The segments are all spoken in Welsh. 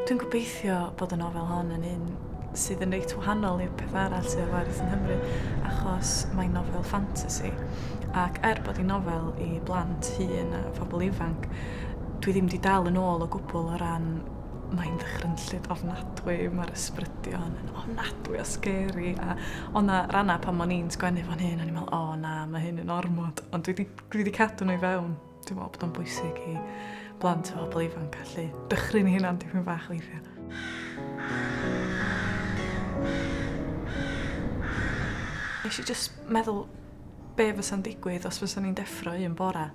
Dwi'n gobeithio bod y nofel hon yn un sydd yn reit wahanol i'r peth arall sydd o werth yn Nghymru, achos mae'n nofel ffantasi. Ac bod hi'n nofel i blant hŷn a phobl ifanc, dwi ddim wedi dal yn ôl o gwbl o ran mae'n ddychrynllyd ofnadwy, mae'r ysbrydion yn ofnadwy o scary, a o'n na ranna pan o'n i'n sgwennu fan hyn, o'n i'n meddwl, o na, mae hyn yn ormod, ond dwi wedi cadw nhw i fewn. Dwi'n meddwl bod o'n bwysig i blant o bobl ifanc gallu dychryn hynna'n dipyn bach weithio. Nes i jyst meddwl be fysa'n digwydd os fysa'n ni'n deffro un bora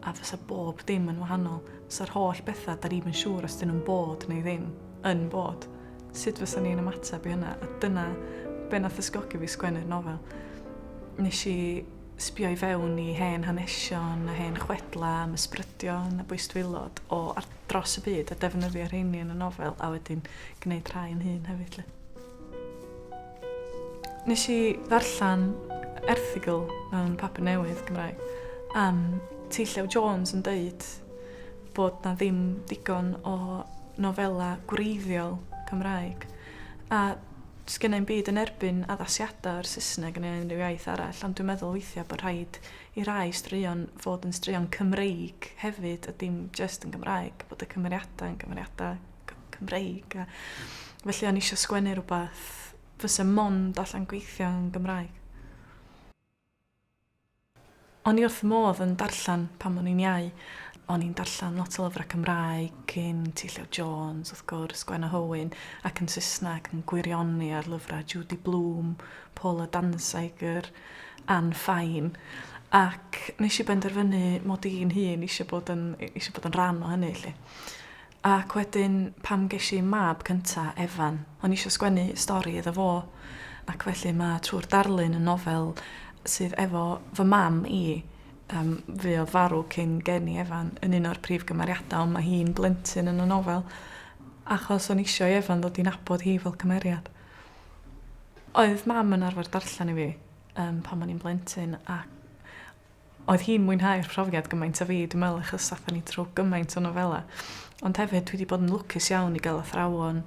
a fysa bob dim yn wahanol. Fysa'r holl bethau da ni'n siŵr os dyn nhw'n bod neu ddim yn bod. Sut fysa ni'n ymateb i hynna? A dyna be nath ysgogi fi sgwennu'r nofel. Nes i sbio i fewn i hen hanesion, a hen chwedla, am ysbrydion a bwystfilod ar dros y byd a defnyddio rheini yn y nofel a wedyn gwneud rhai yn hun hefyd. Nes i ddarllen erthigl mewn papur newydd Gymraeg am Teitlau Jones yn deud bod na ddim digon o nofela gwreiddiol Cymraeg. A sgynna i'n byd yn erbyn addasiadau o'r Saesneg neu unrhyw iaith arall, ond dwi'n meddwl weithiau bod rhaid i rai straeon fod yn straeon Cymreig hefyd, a dim just yn Gymraeg, bod y cymeriadau yn cymeriadau Cymreig. A felly o'n eisiau sgwennu rhywbeth fysa mond allan gweithio yn Gymraeg. O'n i wrth fy modd yn darllen pan o'n i'n iau. O'n i'n darllen lot o lyfrau Cymraeg cyn Teitlau Jones, wrth gwrs, Gwen Hywyn, ac yn Saesneg yn gwirioni ar lyfrau Judy Blume, Paula Danziger, Anne Fine. Ac nes i benderfynu mod i'n hun eisiau bod yn rhan o hynny. Ac wedyn pam ges i mab cynta, Efan, o'n eisiau sgwennu stori iddo fo. Ac felly mae Trwy'r Darlun yn nofel sydd efo fy mam i. Fe oedd farw cyn geni Efan yn un o'r prif gymeriadau, ond mae hi'n blentyn yn y nofel, achos o'n isio i Efan ddod i nabod hi fel cymeriad. Oedd mam yn arfer darllen i fi pan o'n i'n blentyn, a oedd hi'n mwynhau'r profiad gymaint a fi, dwi'n meddwl, achos athon ni trwy gymaint o nofela. Ond hefyd dwi wedi bod yn lwcus iawn i gael athrawon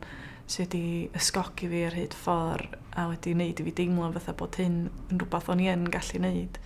sydd wedi ysgogi fi ar hyd ffordd a wedi wneud i fi deimlo fatha bod hyn yn rhywbeth o'n i yn gallu wneud.